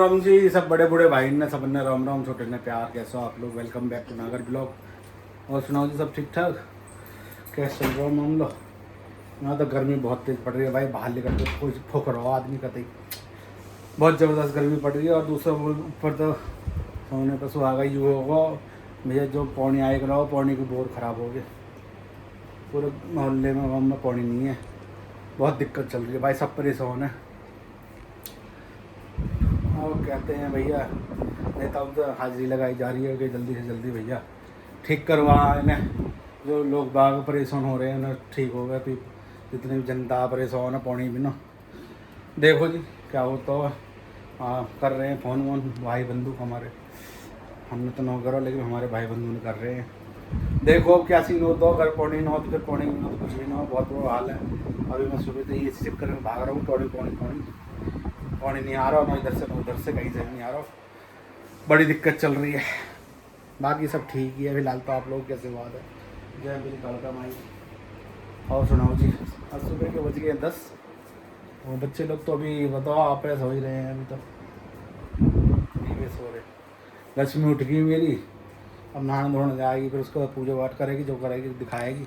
राम जी सब बड़े बूढ़े भाई ने सबने राम राम, छोटे ने प्यार। कैसे हो आप लोग? वेलकम बैक टू नागर ब्लॉग। और सुनाओ जी, सब ठीक ठाक? कैसे चल रहा हूँ मामला? यहाँ तो गर्मी बहुत तेज़ पड़ रही है भाई, बाहर निकल के कोई फूक रहा हो आदमी का ही। बहुत ज़बरदस्त गर्मी पड़ रही है। और दूसरा ऊपर तो सोने पर सुहागा यू होगा भैया, जो पौनी आएगा रहो, पौनी की बोर ख़राब हो गए। पूरे मोहल्ले में पौनी नहीं है, बहुत दिक्कत चल रही है भाई, सब परेशान है। और कहते हैं भैया नेता तो हाजिरी लगाई जा रही है कि जल्दी से जल्दी भैया ठीक करवा इन्हें, जो लोग बाग परेशान हो रहे हैं उन्हें ठीक हो गया। फिर जितनी भी जनता परेशान है पौनी बिना, देखो जी क्या होता है। कर रहे हैं फ़ोन वोन भाई बंधु हमारे, हमने तो ना करो लेकिन हमारे भाई बंधु ने कर रहे हैं। देखो अब क्या सीन होता हो, अगर पौनी ना हो तो फिर पौनी में तो कुछ भी ना हो, बहुत बुरा हाल है। अभी मैं सुबह से इसी चक्कर में भाग रहा हूँ, पौनी पौनी पौनी पौनी नहीं आ रहा, ना इधर से ना उधर से, कहीं से नहीं आ रहा, बड़ी दिक्कत चल रही है। बाकी सब ठीक ही है फिलहाल तो। आप लोग कैसे बात है? जय मेरी कालका माई। और सुनाओ जी, आज सुबह के बज गए 10 और बच्चे लोग तो अभी बताओ आप सो ही रहे हैं, अभी तो वे सो रहे। लक्ष्मी उठ गई मेरी, अब नहाने धोने जाएगी, फिर उसको पूजा पाठ करेगी, जो करेगी दिखाएगी।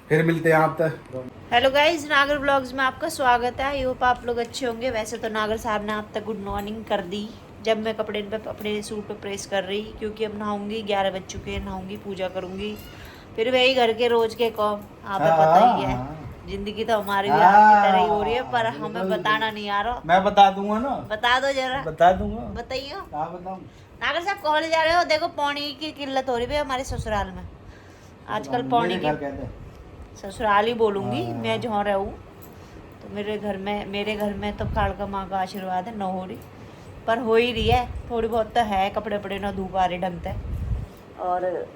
फिर मिलते हैं आप तक। हेलो गाइज, नागर ब्लॉग्स में आपका स्वागत है। आई होप आप लोग अच्छे होंगे। वैसे तो नागर साहब ने आप तक गुड मॉर्निंग कर दी जब मैं कपड़े पे अपने सूट पे प्रेस कर रही, क्योंकि अब नहाऊंगी, 11 बज चुके हैं, नहाऊंगी, पूजा करूंगी, फिर वही घर के रोज के काम। आपको पता ही है, जिंदगी तो हमारी भी आपकी तरह ही हो रही है, पर हमें बताना नहीं आ रहा। मैं बता दूंगा ना, बता दो जरा, बता दूंगा। बताइए बताऊं नागर साहब कॉलेज जा रहे हो? देखो पानी की किल्लत हो रही है हमारे ससुराल में आजकल। पानी की ससुराल ही बोलूँगी मैं, जहाँ रहूँ तो मेरे घर में तो कालका माँ का आशीर्वाद है, न हो रही पर हो ही रही है, थोड़ी बहुत तो है। कपड़े वपड़े ना धूप आ रहे ढंग से, और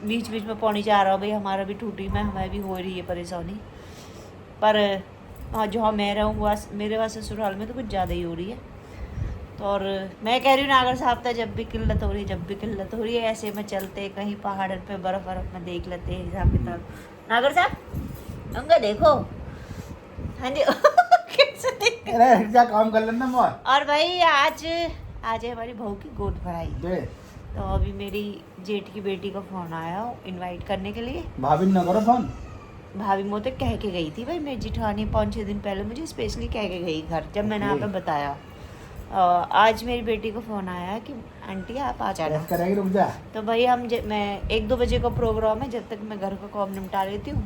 बीच बीच में पानी जा रहा हो भाई, हमारा भी टूटी में हमें भी हो रही है परेशानी। पर हाँ, जहाँ मैं रहूँ वहाँ मेरे वहाँ ससुराल में तो कुछ ज़्यादा ही हो रही है। तो और मैं कह रही हूँ नागर साहब था, जब भी किल्लत हो रही है, जब भी किल्लत हो रही है, ऐसे में चलते कहीं पहाड़ पे बर्फ़ में देख लेते हैं हिसाब किताब। नागर साहब होंगे देखो, हाँ जी कैसे देख क्या काम कर लेना मोर। और भाई आज है हमारी बहू की गोद भराई। तो अभी मेरी जेठ की बेटी का फ़ोन आया इनवाइट करने के लिए। भाभी ना करो फोन। भाभी मोते कह के गई थी भाई, मेरी जिठानी 5-6 दिन पहले मुझे स्पेशली कह के गई घर, जब मैंने यहाँ पे बताया। आज मेरी बेटी को फ़ोन आया कि आंटी आप आ जाना। रुक जा। तो भाई मैं 1-2 बजे का प्रोग्राम है, जब तक मैं घर का काम निपटा लेती हूँ।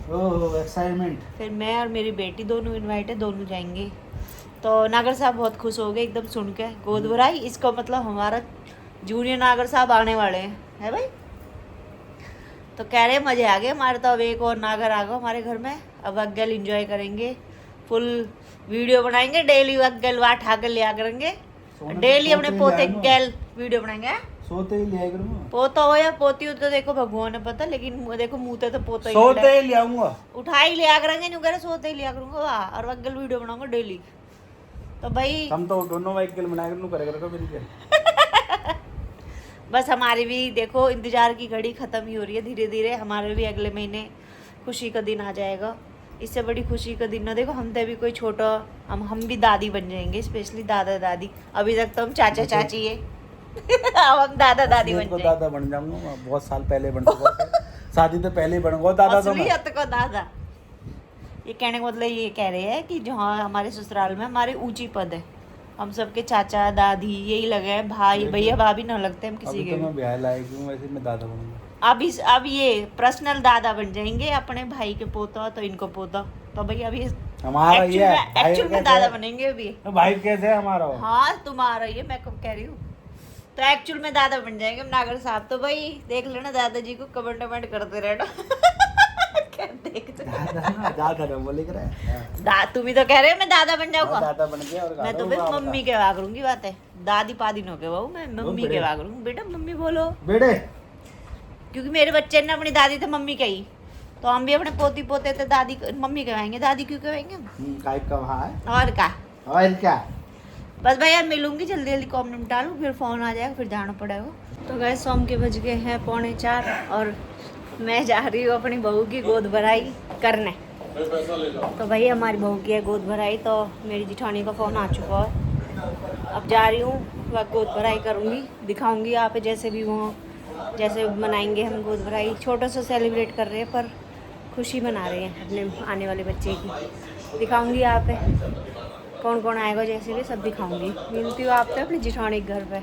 एक्साइटमेंट। फिर मैं और मेरी बेटी दोनों इनवाइट है, दोनों जाएंगे। तो नागर साहब बहुत खुश हो गए एकदम सुन के, गोद भराई, इसका मतलब हमारा जूनियर नागर साहब आने वाले हैं, है भाई। तो कह रहे मज़े आ गए हमारे, तो अब एक और नागर आ गए हमारे घर में, अब अग्गल इंजॉय करेंगे, फुल वीडियो बनाएंगे, डेली अग्गल वाट हागल लिया करेंगे, डेली अपने पोते गैल वीडियो बनाएंगे। सोते ही लिया करूंगा, पोता हो या पोती हो तो देखो भगवान ने पता, लेकिन देखो मुँह तो पोता ही सोते ही ले आऊंगा, उठा ही लिया करेंगे, न्यू करे सोते ही लिया करूंगा वाह, और अग्गल वीडियो बनाऊंगा डेली। तो भाई हम तो दोनों वाइकल बनाया करूँ, करेगा मेरी बस हमारी भी देखो इंतजार की घड़ी ख़त्म ही हो रही है धीरे धीरे। हमारे भी अगले महीने खुशी का दिन आ जाएगा, इससे बड़ी खुशी का दिन ना देखो। हम तो भी कोई छोटा, हम भी दादी बन जाएंगे, स्पेशली दादा दादी। अभी तक तो हम चाचा चाची है अब हम दादा दादी बन जाएंगे। दादा बन जाऊंगा, बहुत साल पहले बन चुका शादी तो पहले ही बन गया दादा। तो को दादा, ये कहने का मतलब ये कह रहे हैं कि जहाँ हमारे ससुराल में हमारे ऊंची पद है, हम सबके चाचा दादी यही लगे हैं, भाई भैया भाभी ना लगते हम किसी के। मैं ब्याह लायक हूं, वैसे मैं दादा बनूंगा। अब ये पर्सनल दादा बन जाएंगे अपने भाई के पोता, तो इनको पोता। तो भैया अभी हमारा ये एक्चुअल में दादा बनेंगे अभी। तो भाई कैसे है हमारा? हाँ तुम्हारा ये मैं कब कह रही हूँ, तो एक्चुअल में दादा बन जाएंगे नागर साहब। तो भाई देख लेना दादाजी को, कमेंट वमेंट करते रहना तुम ही तो कह रहे हो मैं दादा बन जाऊंगा। दादा बन गया और मैं तो बस मम्मी के वा करूंगी, बात है दादी पादी नो के बहू, मैं मम्मी के वा करूंगी। बेटा मम्मी बोलो बेटे, क्योंकि मेरे बच्चे ने अपनी दादी तो मम्मी कही, तो हम भी अपने पोती पोते थे दादी मम्मी कहवाएंगे, दादी क्यों कहवाएंगे और क्या। बस भाई यार मिलूंगी जल्दी जल्दी, कॉम निपटा लूँ, फिर फ़ोन आ जाएगा, फिर जाना पड़ेगा। तो गए शाम के बज गए हैं 3:45 और मैं जा रही हूँ अपनी बहू की गोद भराई करने। तो भाई हमारी बहू की है गोद भराई, तो मेरी जिठानी का फ़ोन आ चुका है। अब जा रही हूँ वह गोद भराई करूँगी, दिखाऊँगी यहाँ पे जैसे भी वो जैसे मनाएंगे हम गोद भराई। छोटा सा सेलिब्रेट कर रहे हैं पर खुशी मना रहे हैं अपने आने वाले बच्चे की। दिखाऊंगी यहाँ पे कौन कौन आएगा, जैसे भी सब दिखाऊंगी। मिलती हूँ आप पे अपने जिठानी के घर पे,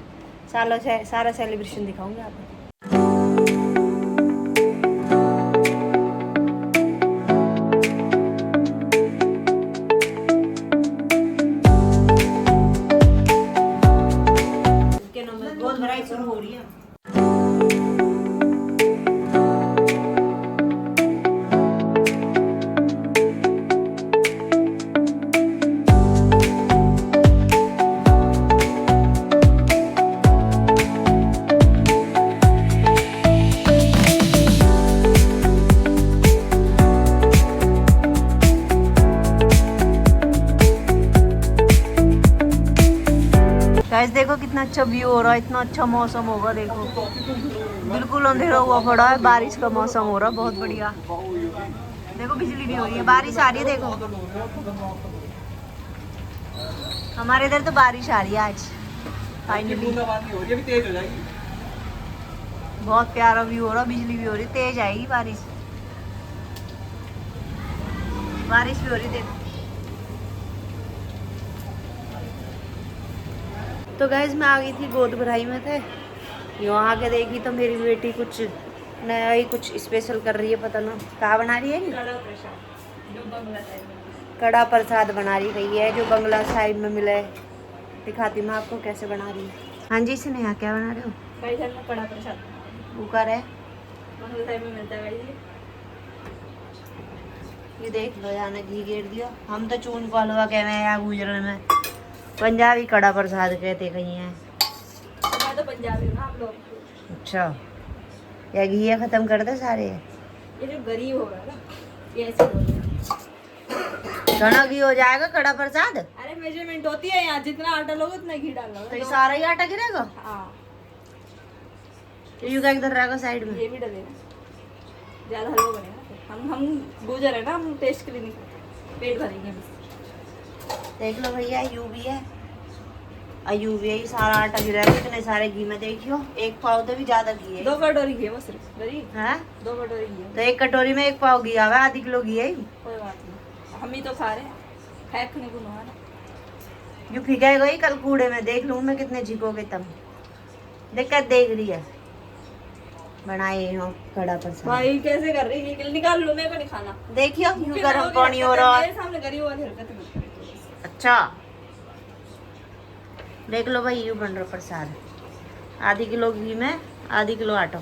सालों से सारा सेलिब्रेशन दिखाऊंगी आप पे। गोद भराई शुरू हो रही है। गाइस देखो कितना अच्छा व्यू हो रहा है, इतना अच्छा मौसम होगा। देखो बिल्कुल अंधेरा हुआ पड़ा है, बारिश का मौसम हो रहा है, बहुत बढ़िया। देखो बिजली भी हो रही है, बारिश आ रही है। देखो हमारे इधर तो बारिश आ रही है आज फाइनली। बहुत प्यारा व्यू हो रहा, बिजली भी हो रही, तेज आएगी बारिश। बारिश भी हो रही देखो। तो गाइज मैं आ गई थी गोद भराई में थे, यहाँ आके देखी तो मेरी बेटी कुछ नया ही कुछ स्पेशल कर रही है, पता ना क्या बना रही है। कड़ा प्रसाद बना रही गई है जो बंगला साइड में मिला है। दिखाती मैं आपको कैसे बना रही है। हाँ जी स्नेहा क्या बना रहे हो? कड़ा प्रसाद कुकर है, बंगला साइड में मिलता है। ये देख लो यहाँ ने घी गेर दिया। हम तो चून को हलवा कह रहे हैं यहाँ गुजरन में, पंजाबी कड़ा प्रसाद कहते कहीं है। मैं तो पंजाबी हूँ ना आप लोग। अच्छा या घी खत्म कर दे सारे। ये जो गरीब होगा ना ये ऐसे घना घी हो जाएगा कड़ा प्रसाद। अरे मेजरमेंट होती है यहाँ, जितना आटा लोगे उतना घी डालना। तो ये सारा ही आटा गिरेगा। हाँ तो यू का इधर रहेगा साइड में, ये भी डलेगा, ज्यादा हलवा बनेगा। हम गुजर है ना, हम टेस्ट के लिए नहीं खाते, पेट भरेंगे बस। देख लो भैया यू भी है और यू भी है, ये सारा आटा गिरा है इतने सारे घी में। देखियो एक पाव तो भी ज्यादा घी है। 2 कटोरी घी है वो सिर्फ है 2 कटोरी घी है। तो एक कटोरी में 1 पाव घी आवे, आधी किलो घी है। कोई बात नहीं, हम ही तो खा रहे हैं, फेंकने को ना। यू फिका गई कल कूड़े में, देख लूँ मैं कितने झिकोगे तुम। देख कर देख रही है बनाए हो कड़ा प्रसाद। भाई कैसे कर रही है, निकाल लो, मेरे को नहीं खाना। देखियो यूं गर्म पानी हो रहा है मेरे सामने गरीब वाली हरकत मत करो। अच्छा देख लो भाई यूं बन रहा प्रसाद। आधी किलो घी में आधी किलो आटा।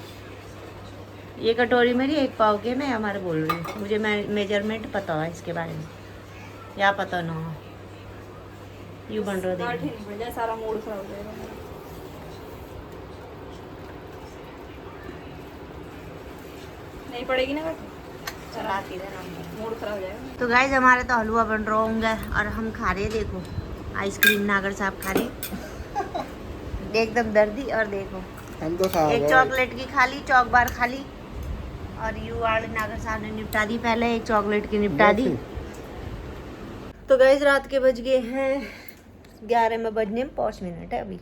ये कटोरी मेरी 1 पाव के मैं हमारे बोल रही हूँ, मुझे मेजरमेंट पता है इसके बारे में, या पता ना हो। यूं बन रहा देखो। सारा मूड खराब हो जाएगा। नहीं पड़ेगी ना चलाती रहना, मूड खराब हो जाएगा। तो गाइस हमारे तो हलवा बन रहा होंगे और हम खा रहे। देखो आइसक्रीम नागर साहब खा रही एकदम दर्दी। और देखो हम तो खा एक चॉकलेट की खा ली, चौक बार खा ली। और यू वाले नागर साहब ने निपटा दी, पहले एक चॉकलेट की निपटा दी। तो गाइस रात के बज गए हैं 11 में बजने में 5 मिनट है अभी।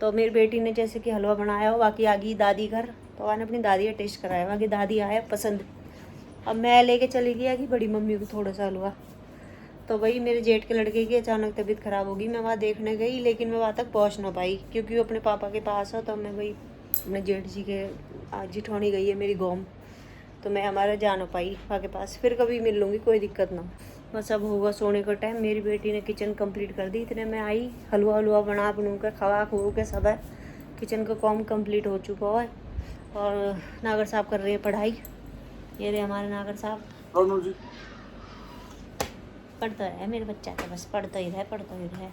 तो मेरी बेटी ने जैसे कि हलवा बनाया हो, बाकी आ गई दादी घर, तो मैंने अपनी दादी का टेस्ट कराया। बाकी दादी आया पसंद। अब मैं लेके चली गई कि बड़ी मम्मी को थोड़ा सा हलवा। तो वही मेरे जेठ के लड़के की अचानक तबीयत ख़राब होगी, मैं वहाँ देखने गई लेकिन मैं वहाँ तक पहुँच ना पाई क्योंकि वो अपने पापा के पास है। तो मैं वही अपने जेठ जी के जिठौनी गई है मेरी गाँव, तो मैं हमारा जा ना पाई वहाँ के पास। फिर कभी मिल लूँगी, कोई दिक्कत ना। बस अब होगा सोने का टाइम। मेरी बेटी ने किचन कंप्लीट कर दी, इतने मैं आई हलवा बना बनू कर खवा खू के सब है। किचन का काम कंप्लीट हो चुका है। और नागर साहब कर रहे हैं पढ़ाई। ये रहे हमारे नागर साहब। पढ़ता है मेरे बच्चा तो, बस पढ़ता ही रहे।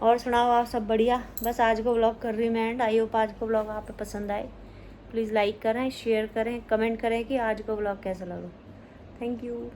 और सुनाओ आप सब बढ़िया। बस आज को व्लॉग कर रही मैं एंड। आई होप आज को व्लॉग आप पसंद आए। प्लीज़ लाइक करें, शेयर करें, कमेंट करें कि आज को व्लॉग कैसा लगा। Thank you.